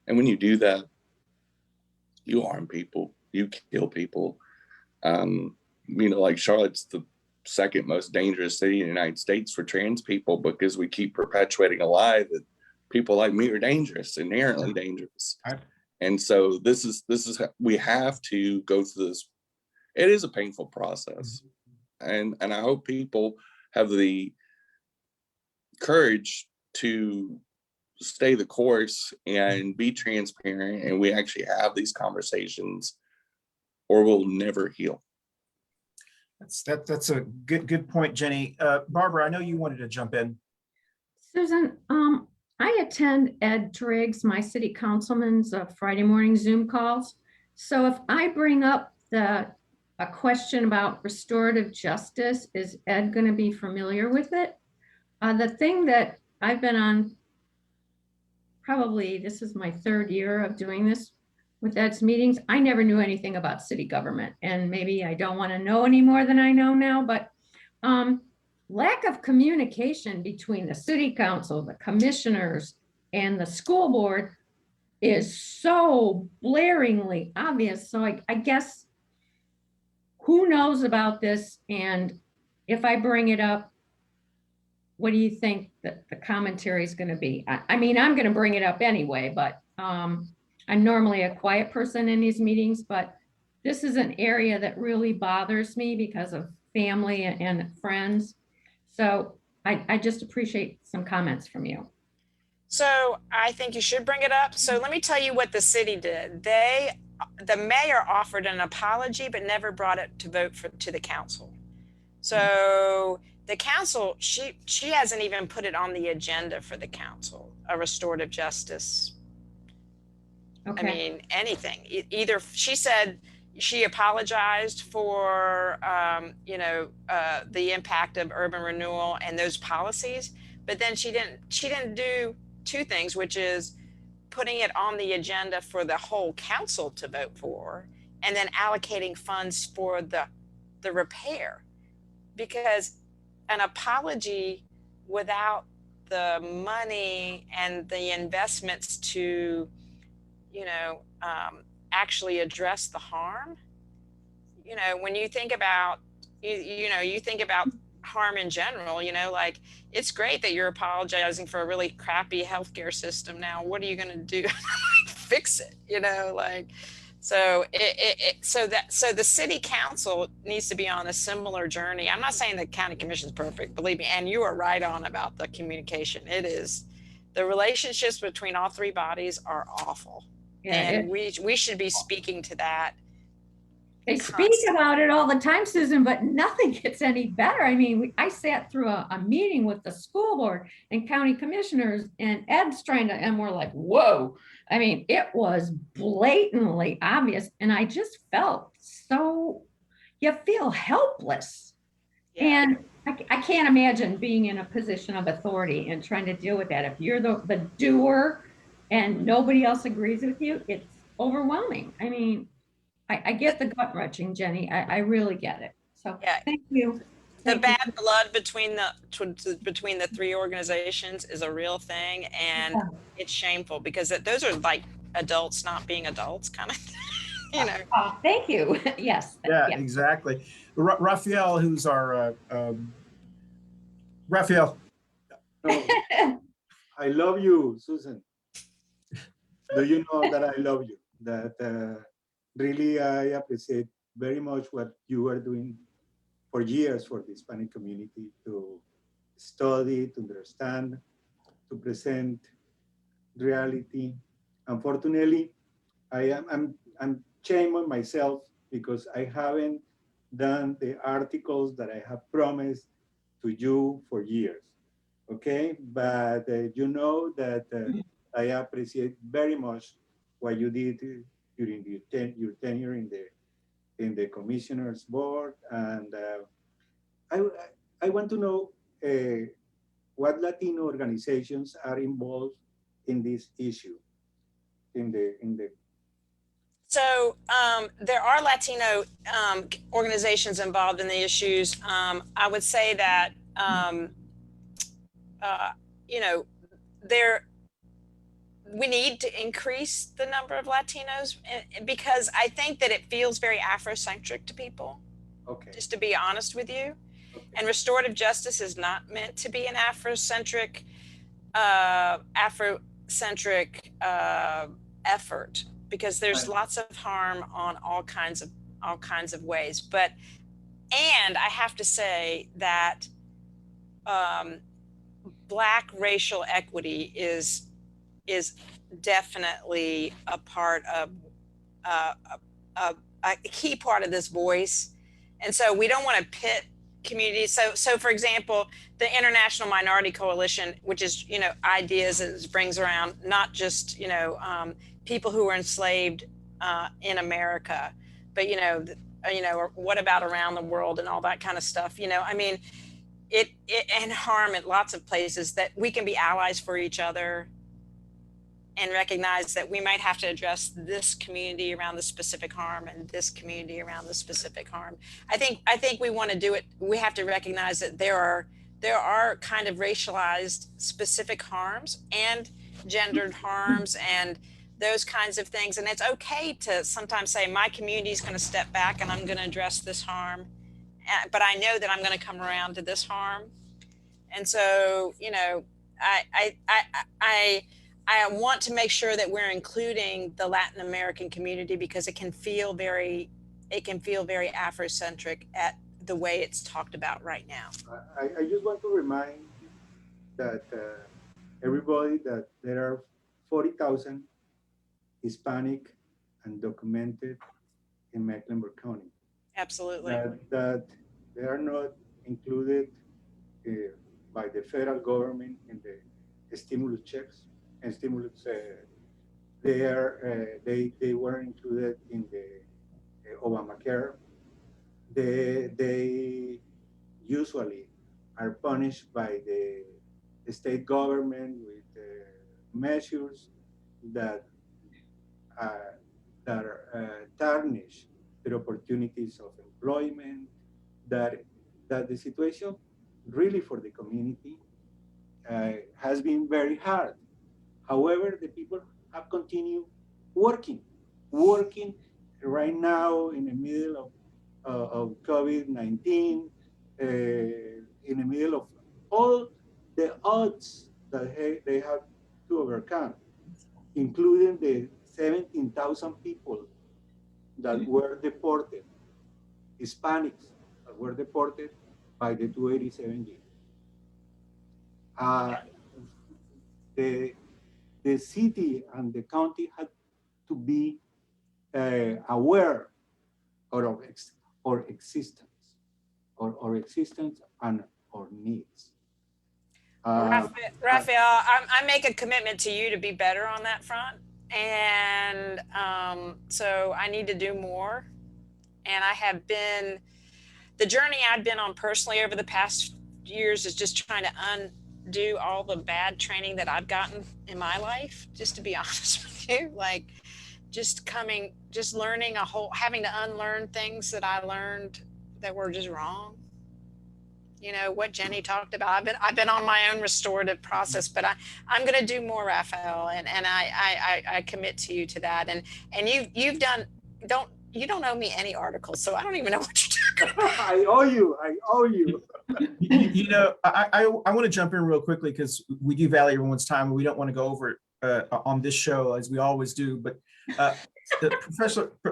And when you do that, you harm people, you kill people. Like Charlotte's the second most dangerous city in the United States for trans people, because we keep perpetuating a lie that people like me are dangerous, inherently dangerous. And so this is we have to go through this. It is a painful process. And I hope people have the courage to stay the course and be transparent, and we actually have these conversations, or we'll never heal. That's a good point, Jenny. Barbara, I know you wanted to jump in. Susan, I attend Ed Driggs, my city councilman's Friday morning Zoom calls. So if I bring up a question about restorative justice, is Ed going to be familiar with it? The thing that I've been on, probably this is my 3rd year of doing this with Ed's meetings. I never knew anything about city government, and maybe I don't want to know any more than I know now, but lack of communication between the city council, the commissioners, and the school board is so blaringly obvious. So I guess who knows about this? And if I bring it up, what do you think that the commentary is going to be? I mean, I'm going to bring it up anyway, but I'm normally a quiet person in these meetings, but this is an area that really bothers me because of family and friends. So I just appreciate some comments from you. So I think you should bring it up. So let me tell you what the city did. The mayor offered an apology, but never brought it to vote to the council. So the council, she hasn't even put it on the agenda for the council, a restorative justice. Okay. I mean, anything. Either she said she apologized for, the impact of urban renewal and those policies, but then she didn't do two things, which is putting it on the agenda for the whole council to vote for, and then allocating funds for the repair. Because an apology without the money and the investments to, actually address the harm, when you think about, you think about harm in general, like it's great that you're apologizing for a really crappy healthcare system. Now, what are you going to do? Fix it, so so the city council needs to be on a similar journey. I'm not saying the county commission is perfect, believe me, and you are right on about the communication. It is, the relationships between all three bodies are awful. Yeah, and we should be speaking to that. They speak about it all the time, Susan, but nothing gets any better. I mean, I sat through a meeting with the school board and county commissioners, and Ed's trying to, and we're like, whoa. I mean, it was blatantly obvious. And I just felt so, you feel helpless. Yeah. And I can't imagine being in a position of authority and trying to deal with that. If you're the doer and nobody else agrees with you, it's overwhelming. I mean, I get the gut wrenching, Jenny. I really get it. So Yeah. thank you. The bad blood between the three organizations is a real thing, and it's shameful because those are like adults not being adults, kind of. Oh, thank you. Yes. Yeah, exactly. Rafael, who's our Rafael. No, I love you, Susan. Do you know that I love you? That really I appreciate very much what you are doing for years for the Hispanic community, to study, to understand, to present reality. Unfortunately, I'm shame on myself because I haven't done the articles that I have promised to you for years. Okay, but you know that I appreciate very much what you did during your tenure in the commissioners board, and I want to know what Latino organizations are involved in this issue. So there are Latino organizations involved in the issues. I would say that we need to increase the number of Latinos, because I think that it feels very Afrocentric to people. Okay. Just to be honest with you. Okay. And restorative justice is not meant to be an Afrocentric effort, because there's lots of harm on all kinds of ways. And I have to say that Black racial equity is definitely a part of a key part of this voice. And so we don't want to pit communities. So for example, the International Minority Coalition, which is, ideas that brings around not just, people who were enslaved in America, but, or what about around the world and all that kind of stuff, I mean, it and harm at lots of places, that we can be allies for each other. and recognize that we might have to address this community around the specific harm and this community around the specific harm. I think we want to do it. We have to recognize that there are kind of racialized specific harms and gendered harms and those kinds of things. And it's okay to sometimes say, my community is going to step back and I'm going to address this harm, but I know that I'm going to come around to this harm. And so, you know, I want to make sure that we're including the Latin American community, because it can feel very Afrocentric at the way it's talked about right now. I just want to remind that everybody that there are 40,000 Hispanic undocumented in Mecklenburg County. Absolutely. That they are not included by the federal government in the stimulus checks and stimulus. They were included in the Obamacare. They usually are punished by the state government with measures that tarnish their opportunities of employment. That the situation really for the community has been very hard. However, the people have continued working right now in the middle of COVID-19, in the middle of all the odds that they have to overcome, including the 17,000 people that were deported, Hispanics that were deported by the 287G. The city and the county had to be aware of our existence and our needs. Rafael, I make a commitment to you to be better on that front. And so I need to do more. And the journey I've been on personally over the past years is just trying to undo all the bad training that I've gotten in my life, just to be honest with you. Like learning having to unlearn things that I learned that were just wrong. You know, what Jenny talked about. I've been on my own restorative process, but I'm going to do more, Rafael, and I commit to you to that. And you've done, you don't owe me any articles, so I don't even know what you're talking about. I owe you. You know, I want to jump in real quickly because we do value everyone's time. And we don't want to go over it on this show as we always do. But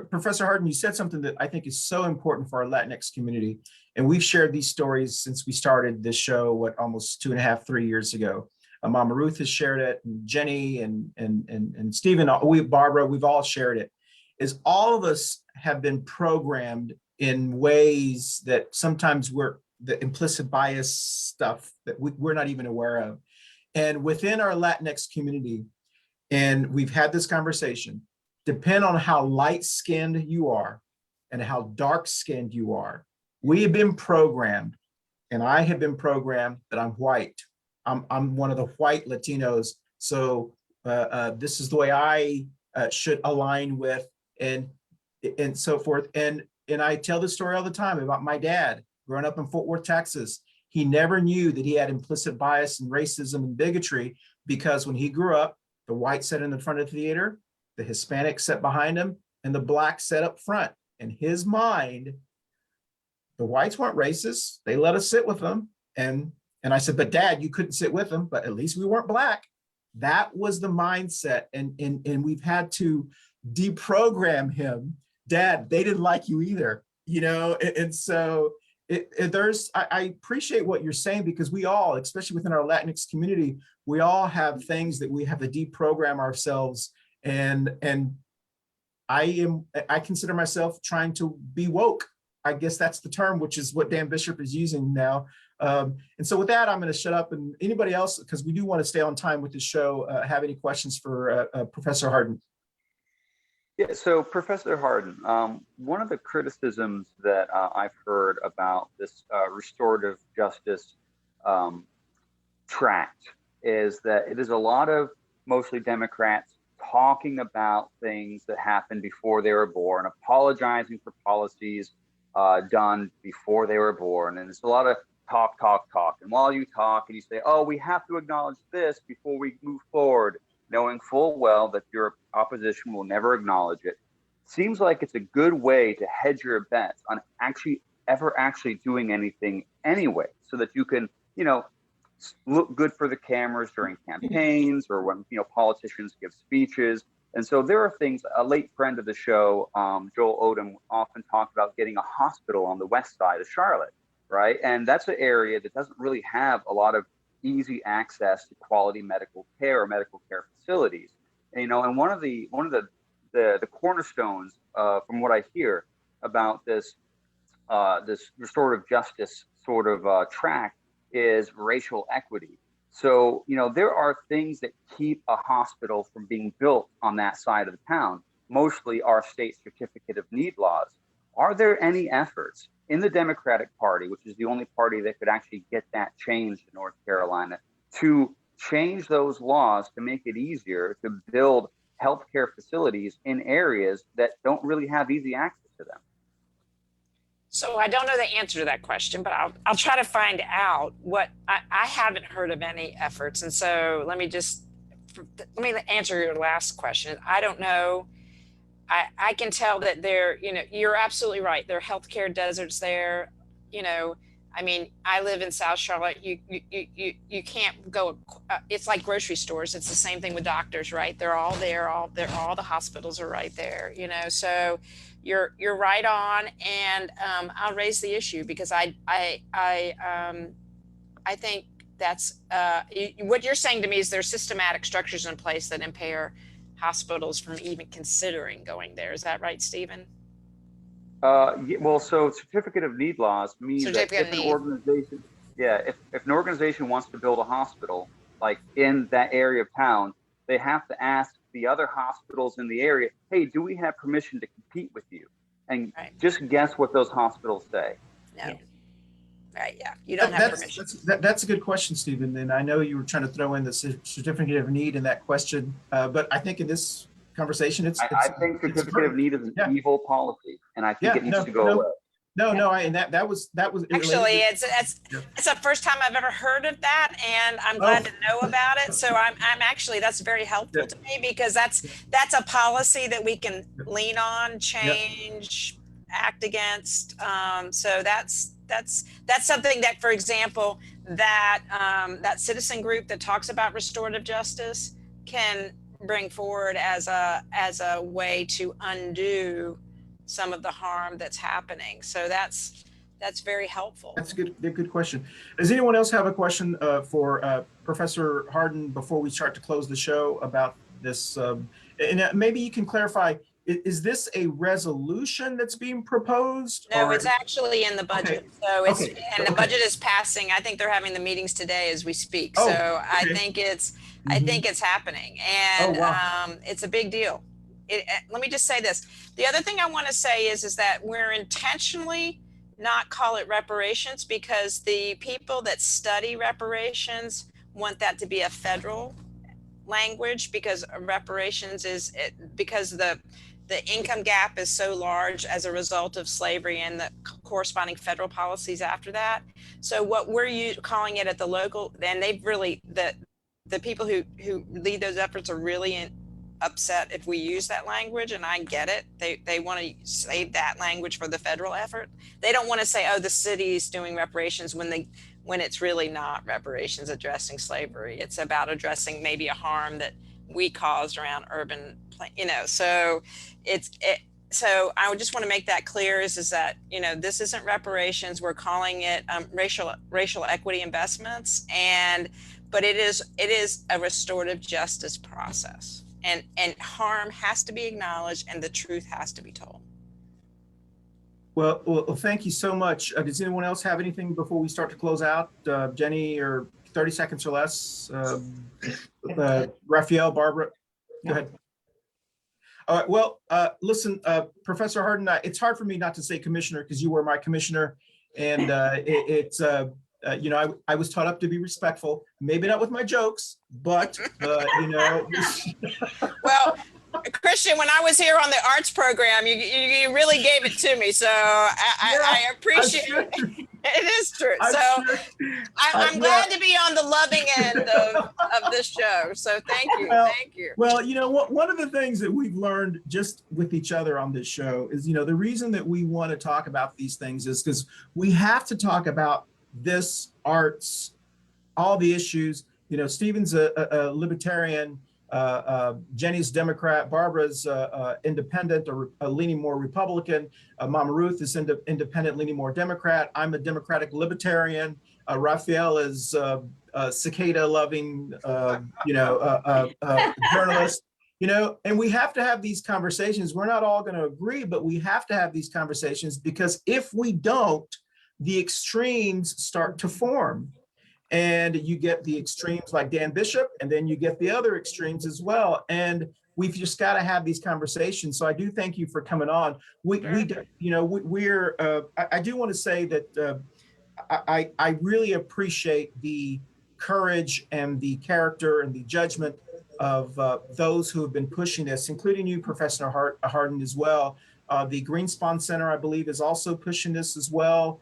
Professor Harden, you said something that I think is so important for our Latinx community. And we've shared these stories since we started this show, almost 2.5, 3 years ago. Mama Ruth has shared it, and Jenny and Stephen, Barbara, we've all shared it. Is all of us have been programmed in ways that sometimes the implicit bias stuff that we're not even aware of. And within our Latinx community, and we've had this conversation, depend on how light-skinned you are and how dark-skinned you are. We have been programmed, and I have been programmed that I'm white. I'm one of the white Latinos. So this is the way I should align with and so forth. And I tell this story all the time about my dad growing up in Fort Worth, Texas. He never knew that he had implicit bias and racism and bigotry, because when he grew up, the white sat in the front of the theater, the Hispanic sat behind him, and the black sat up front. In his mind, the whites weren't racist. They let us sit with them. And I said, but Dad, you couldn't sit with them, but at least we weren't black. That was the mindset. And we've had to deprogram him. Dad, they didn't like you either, you know? And so I appreciate what you're saying, because we all, especially within our Latinx community, we all have things that we have to deprogram ourselves. And I consider myself trying to be woke. I guess that's the term, which is what Dan Bishop is using now. And so with that, I'm going to shut up. And anybody else, because we do want to stay on time with the show, have any questions for Professor Harden? Yeah, so Professor Harden, one of the criticisms that I've heard about this restorative justice tract is that it is a lot of mostly Democrats, talking about things that happened before they were born, apologizing for policies done before they were born. And it's a lot of talk. And while you talk and you say, oh, we have to acknowledge this before we move forward, knowing full well that your opposition will never acknowledge it, seems like it's a good way to hedge your bets on ever doing anything anyway, so that you can, look good for the cameras during campaigns or when, politicians give speeches. And so there are things. A late friend of the show, Joel Odom, often talked about getting a hospital on the west side of Charlotte, right? And that's an area that doesn't really have a lot of easy access to quality medical care or medical care facilities. And one of the cornerstones, from what I hear about this restorative justice sort of track, is racial equity. So, there are things that keep a hospital from being built on that side of the town, mostly our state certificate of need laws. Are there any efforts in the Democratic Party, which is the only party that could actually get that changed in North Carolina, to change those laws to make it easier to build healthcare facilities in areas that don't really have easy access to them? So I don't know the answer to that question, but I'll try to find out what I haven't heard of any efforts. And so let me answer your last question. I don't know. I can tell that you're absolutely right. There are healthcare deserts there. I live in South Charlotte. You can't go. It's like grocery stores. It's the same thing with doctors, right? They're all there. All the hospitals are right there. So you're right on, and I'll raise the issue because I think that's what you're saying to me is there's systematic structures in place that impair hospitals from even considering going there. Is that right, Stephen? Well, so certificate of need laws means that if an organization wants to build a hospital, like in that area of town, they have to ask the other hospitals in the area, hey, do we have permission to compete with you? And just guess what those hospitals say. No. Right, yeah, you don't have permission. That's a good question, Stephen. And I know you were trying to throw in the certificate of need in that question, but I think in this conversation, I think certificate of need is an evil policy, and I think it needs to go away. And that was actually it's the first time I've ever heard of that, and I'm glad to know about it. So I'm actually, that's very helpful to me, because that's a policy that we can lean on, change, act against. So that's something that, for example, that citizen group that talks about restorative justice can bring forward as a way to undo some of the harm that's happening. So that's very helpful. That's a good question. Does anyone else have a question for Professor Harden before we start to close the show about this? And maybe you can clarify, is this a resolution that's being proposed? No, it's actually in the budget. Okay. So the budget is passing. I think they're having the meetings today as we speak. So I think it's happening, and it's a big deal. Let me just say this. The other thing I want to say is that we're intentionally not call it reparations, because the people that study reparations want that to be a federal language, because reparations because the income gap is so large as a result of slavery and the corresponding federal policies after that. So what we're calling it at the local, and they've really, the people who lead those efforts are really upset if we use that language, and I get it. They want to save that language for the federal effort. They don't want to say, oh, the city's doing reparations, when it's really not reparations addressing slavery. It's about addressing maybe a harm that we caused around urban, so so I would just want to make that clear is that, this isn't reparations. We're calling it racial equity investments, but it is a restorative justice process, and harm has to be acknowledged and the truth has to be told. Well, thank you so much. Does anyone else have anything before we start to close out? Jenny, or 30 seconds or less? Rafael, Barbara, go ahead. All right, well, listen, Professor Harden, it's hard for me not to say commissioner, because you were my commissioner, and I was taught up to be respectful, maybe not with my jokes, but, Well, Christian, when I was here on the arts program, you really gave it to me. So I appreciate it. It is true. So I'm glad to be on the loving end of this show. So thank you. Thank you. Well, one of the things that we've learned just with each other on this show is, the reason that we want to talk about these things is because we have to talk about this, arts, all the issues. Stephen's a libertarian, Jenny's Democrat, Barbara's independent or leaning more Republican, Mama Ruth is independent, leaning more Democrat. I'm a Democratic libertarian. Rafael is cicada loving, journalist. And we have to have these conversations. We're not all going to agree, but we have to have these conversations, because if we don't, the extremes start to form. And you get the extremes like Dan Bishop, and then you get the other extremes as well. And we've just got to have these conversations. So I do thank you for coming on. I do want to say that I really appreciate the courage and the character and the judgment of those who have been pushing this, including you, Professor Harden, as well. The Greenspan Center, I believe, is also pushing this as well.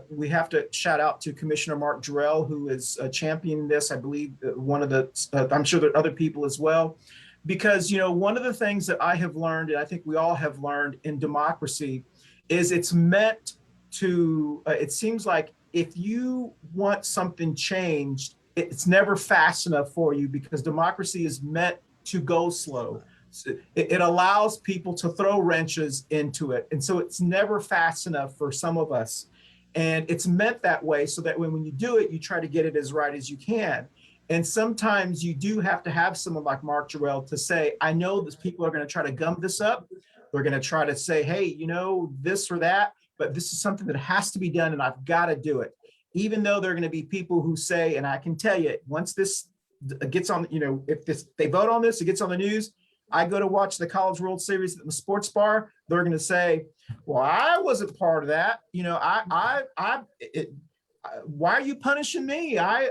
We have to shout out to Commissioner Mark Jarrell, who is championing this. I believe one of the, I'm sure there are other people as well, because, one of the things that I have learned, and I think we all have learned in democracy, is it's meant to, it seems like if you want something changed, it's never fast enough for you, because democracy is meant to go slow. It allows people to throw wrenches into it. And so it's never fast enough for some of us. And it's meant that way so that when you do it, you try to get it as right as you can. And sometimes you do have to have someone like Mark Jarrell to say, I know these people are going to try to gum this up. They're going to try to say, hey, this or that, but this is something that has to be done and I've got to do it. Even though there are going to be people who say, and I can tell you, once this gets on, if they vote on this, it gets on the news, I go to watch the College World Series at the sports bar, they're going to say, well, I wasn't part of that. Why are you punishing me? I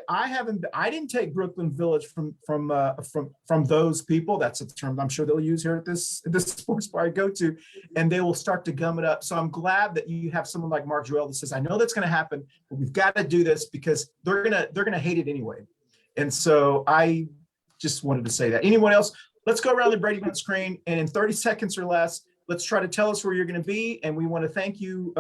didn't take Brooklyn Village from those people. That's a term I'm sure they'll use here at this sports bar I go to, and they will start to gum it up. So I'm glad that you have someone like Mark Jarrell that says, I know that's going to happen, but we've got to do this because they're gonna hate it anyway. And so I just wanted to say that. Anyone else? Let's go around the Brady Bunch screen, and in 30 seconds or less, let's try to tell us where you're going to be. And we want to thank you,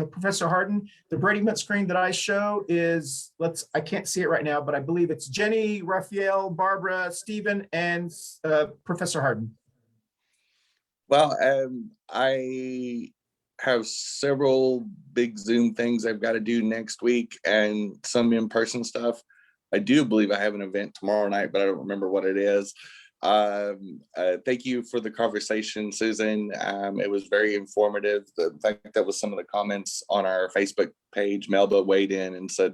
Professor Harden. The Brady Bunch screen that I show is, I can't see it right now, but I believe it's Jenny, Rafael, Barbara, Stephen, and Professor Harden. Well, I have several big Zoom things I've got to do next week and some in-person stuff. I do believe I have an event tomorrow night, but I don't remember what it is. Thank you for the conversation, Susan. It was very informative. In fact, that was some of the comments on our Facebook page. Melba weighed in and said,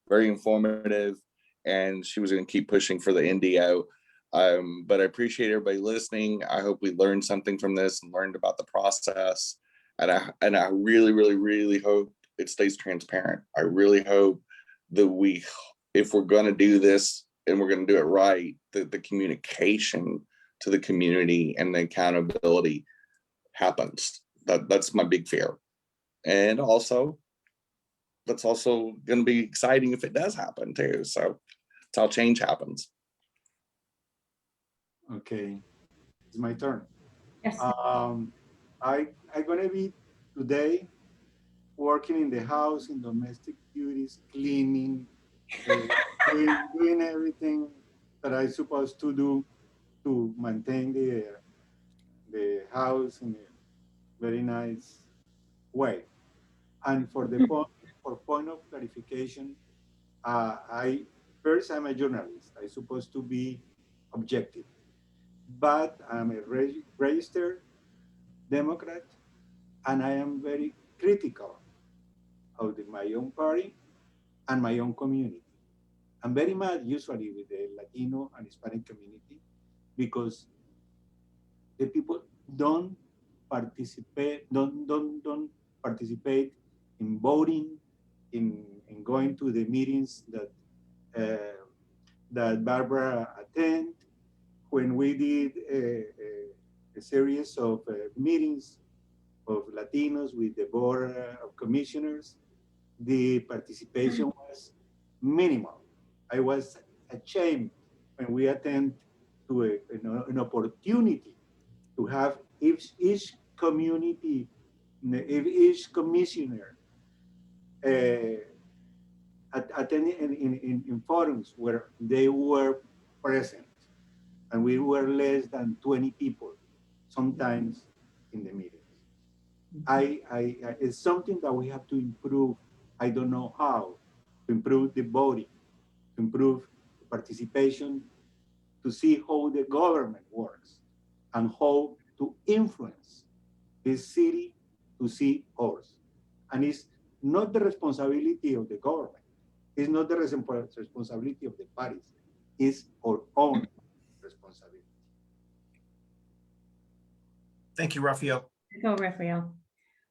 very informative, and she was going to keep pushing for the NDO. But I appreciate everybody listening. I hope we learned something from this and learned about the process. And I really, really, really hope it stays transparent. I really hope that if we're going to do this, and we're going to do it right, that the communication to the community and the accountability happens. That's my big fear. And also, that's also going to be exciting if it does happen too. So that's how change happens. Okay, it's my turn. Yes. I'm going to be today working in the house, in domestic duties, cleaning, doing everything that I'm supposed to do to maintain the house in a very nice way. And for point of clarification, I'm a journalist. I'm supposed to be objective, but I'm a registered Democrat, and I am very critical of my own party and my own community. I'm very mad usually with the Latino and Hispanic community because the people don't participate in voting, in and going to the meetings that Barbara attend. When we did a series of meetings of Latinos with the Board of Commissioners, the participation was minimal. I was ashamed when we attend to an opportunity to have each community, each commissioner attending in forums where they were present, and we were less than 20 people sometimes in the meetings. It's something that we have to improve. I don't know how to improve the voting, to improve participation, to see how the government works and how to influence this city to see ours. And it's not the responsibility of the government. It's not the responsibility of the parties. It's our own responsibility. Thank you, Rafael. Go, Rafael.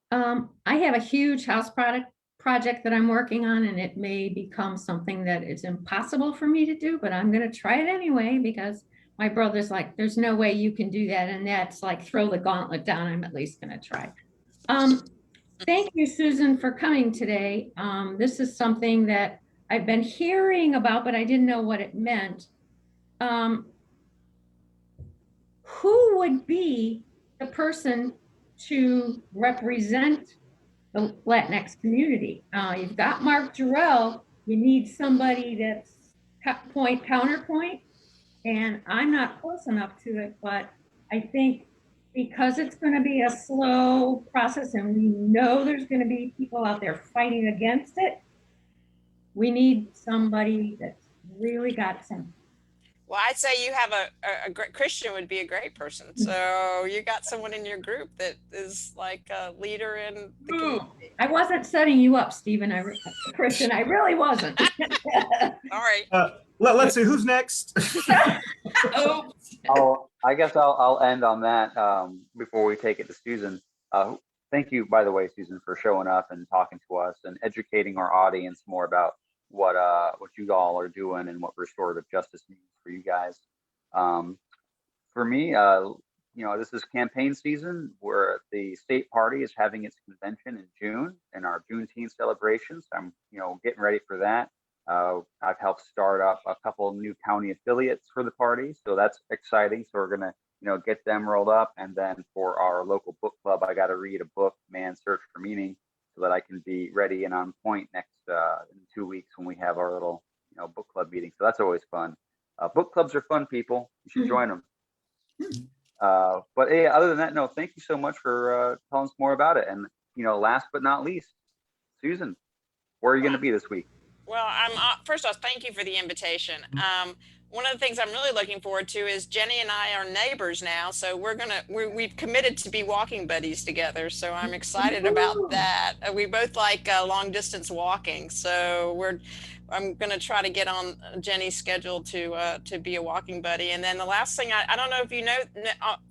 I have a huge house project that I'm working on, and it may become something that is impossible for me to do, but I'm going to try it anyway, because my brother's like, there's no way you can do that. And that's like, throw the gauntlet down. I'm at least going to try. Thank you, Susan, for coming today. This is something that I've been hearing about, but I didn't know what it meant. Who would be the person to represent the Latinx community? You've got Mark Jarrell. You need somebody that's counterpoint, and I'm not close enough to it, but I think because it's going to be a slow process and we know there's going to be people out there fighting against it, we need somebody that's really got some. Well, I'd say you have a great Christian would be a great person. So you got someone in your group that is like a leader in the community. I wasn't setting you up, Stephen. Christian, I really wasn't. All right. Let's see who's next. I guess I'll end on that before we take it to Susan. Thank you, by the way, Susan, for showing up and talking to us and educating our audience more about what you all are doing and what restorative justice means for you guys. For me, this is campaign season where the state party is having its convention in June and our Juneteenth celebrations. I'm, getting ready for that. I've helped start up a couple new county affiliates for the party, so that's exciting. So we're gonna, get them rolled up, and then for our local book club, I got to read a book, Man's Search for Meaning, so that I can be ready and on point next in 2 weeks when we have our little, book club meeting. So that's always fun. Book clubs are fun, people. You should join them. But yeah, other than that, no, thank you so much for telling us more about it. And last but not least, Susan, where are you going to be this week? Well, first off, thank you for the invitation. One of the things I'm really looking forward to is Jenny and I are neighbors now, so we've committed to be walking buddies together. So I'm excited about that. We both like long distance walking, so I'm going to try to get on Jenny's schedule to be a walking buddy. And then the last thing, I don't know if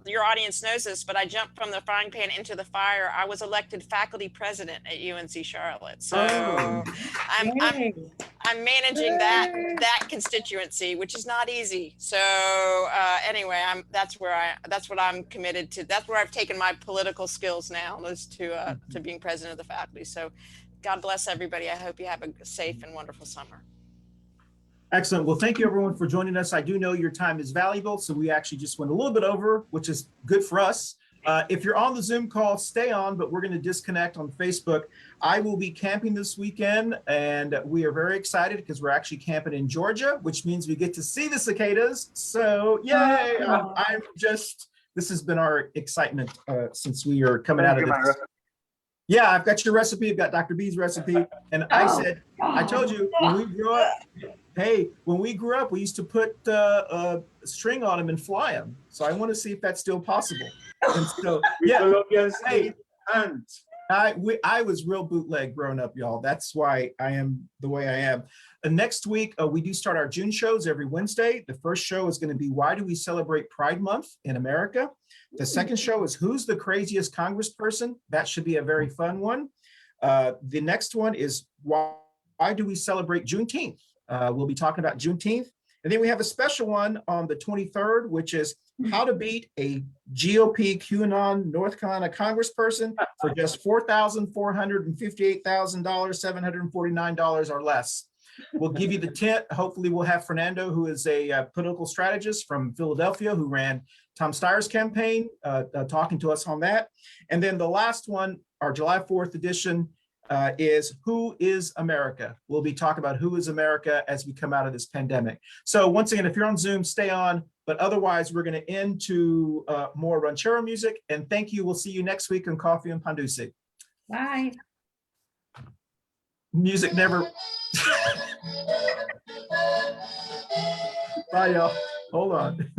your audience knows this, but I jumped from the frying pan into the fire. I was elected faculty president at UNC Charlotte. So I'm managing that constituency, which is not easy. So anyway, that's what I'm committed to. That's where I've taken my political skills now, is to being president of the faculty. So God bless everybody. I hope you have a safe and wonderful summer. Excellent. Well, thank you everyone for joining us. I do know your time is valuable, so we actually just went a little bit over, which is good for us. If you're on the Zoom call, stay on, but we're going to disconnect on Facebook. I will be camping this weekend, and we are very excited because we're actually camping in Georgia, which means we get to see the cicadas. So yay! This has been our excitement since we are coming out of this. Yeah, I've got your recipe. I've got Dr. B's recipe. And I told you, when we grew up, when we grew up, we used to put a string on them and fly them. So I want to see if that's still possible. And so, yeah, I was real bootleg growing up, y'all. That's why I am the way I am. Next week, we do start our June shows every Wednesday. The first show is going to be Why Do We Celebrate Pride Month in America? The second show is Who's the Craziest Congressperson? That should be a very fun one. The next one is Why why do we celebrate Juneteenth? We'll be talking about Juneteenth. And then we have a special one on the 23rd, which is how to beat a GOP QAnon North Carolina congressperson for just $4,458,749 or less. We'll give you the tent. Hopefully we'll have Fernando, who is a political strategist from Philadelphia, who ran Tom Steyer's campaign, talking to us on that. And then the last one, our July 4th edition, is Who is America? We'll be talking about who is America as we come out of this pandemic. So once again, if you're on Zoom, stay on. But otherwise, we're going to end to more ranchero music. And thank you. We'll see you next week on Coffee and Pandusi. Bye. Music never. Bye, y'all. Hold on.